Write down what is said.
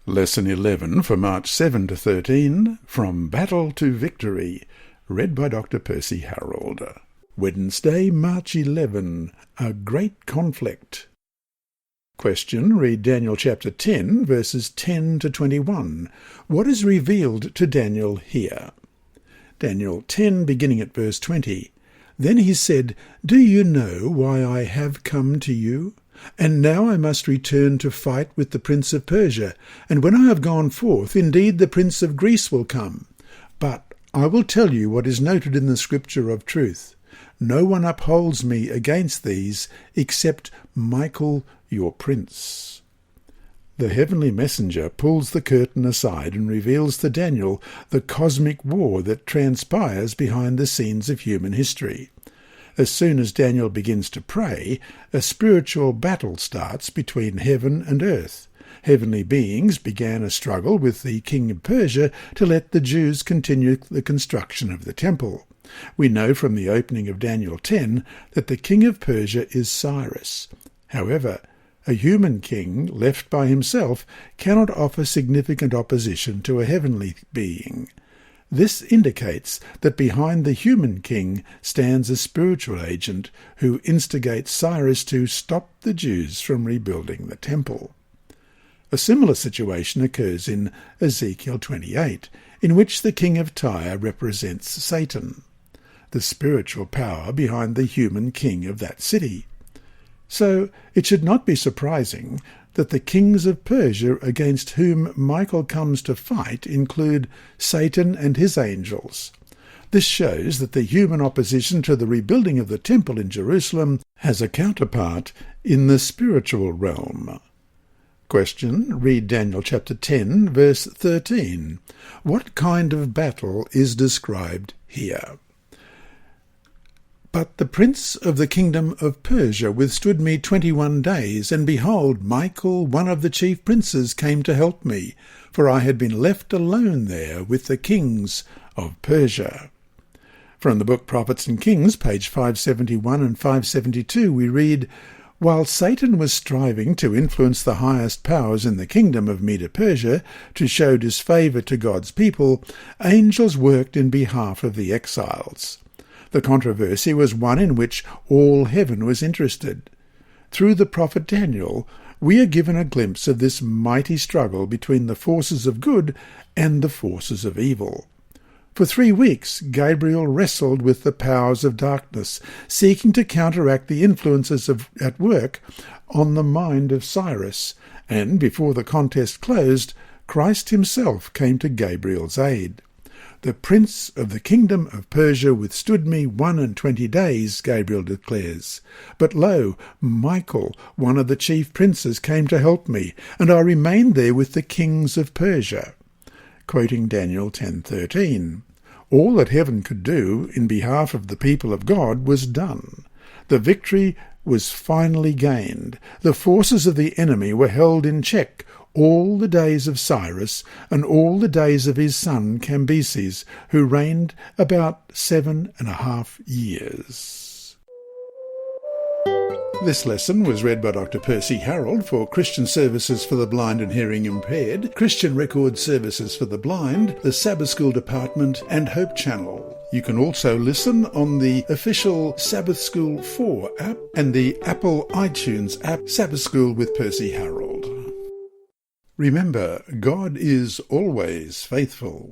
Lesson 11 for March 7 to 13, From Battle to Victory, read by Dr. Percy Harrold. Wednesday, March 11, A Great Conflict. Question, read Daniel chapter 10, verses 10 to 21. What is revealed to Daniel here? Daniel 10, beginning at verse 20. Then he said, Do you know why I have come to you? And now I must return to fight with the prince of Persia, and when I have gone forth, indeed the prince of Greece will come. But I will tell you what is noted in the scripture of truth. No one upholds me against these, except Michael your prince. The heavenly messenger pulls the curtain aside and reveals to Daniel the cosmic war that transpires behind the scenes of human history. As soon as Daniel begins to pray, a spiritual battle starts between heaven and earth. Heavenly beings began a struggle with the king of Persia to let the Jews continue the construction of the temple. We know from the opening of Daniel 10 that the king of Persia is Cyrus. However, a human king, left by himself, cannot offer significant opposition to a heavenly being. This indicates that behind the human king stands a spiritual agent who instigates Cyrus to stop the Jews from rebuilding the temple. A similar situation occurs in Ezekiel 28, in which the king of Tyre represents Satan, the spiritual power behind the human king of that city. So it should not be surprising that the kings of Persia against whom Michael comes to fight include Satan and his angels. This shows that the human opposition to the rebuilding of the temple in Jerusalem has a counterpart in the spiritual realm. Question, read Daniel chapter 10, verse 13. What kind of battle is described here? But the prince of the kingdom of Persia withstood me 21 days, and behold, Michael, one of the chief princes, came to help me, for I had been left alone there with the kings of Persia. From the book Prophets and Kings, page 571 and 572, we read, While Satan was striving to influence the highest powers in the kingdom of Medo-Persia to show disfavour to God's people, angels worked in behalf of the exiles. The controversy was one in which all heaven was interested. Through the prophet Daniel, we are given a glimpse of this mighty struggle between the forces of good and the forces of evil. For 3 weeks, Gabriel wrestled with the powers of darkness, seeking to counteract the influences at work on the mind of Cyrus, and before the contest closed, Christ himself came to Gabriel's aid. The prince of the kingdom of Persia withstood me 21 days, Gabriel declares. But lo, Michael, one of the chief princes, came to help me, and I remained there with the kings of Persia. Quoting Daniel 10:13. All that heaven could do in behalf of the people of God was done. The victory was finally gained. The forces of the enemy were held in check all the days of Cyrus and all the days of his son Cambyses, who reigned about 7.5 years. This lesson was read by Dr. Percy Harrold for Christian Services for the Blind and Hearing Impaired, Christian Record Services for the Blind, the Sabbath School Department, and Hope Channel. You can also listen on the official Sabbath School 4 app and the Apple iTunes app, Sabbath School with Percy Harrold. Remember, God is always faithful.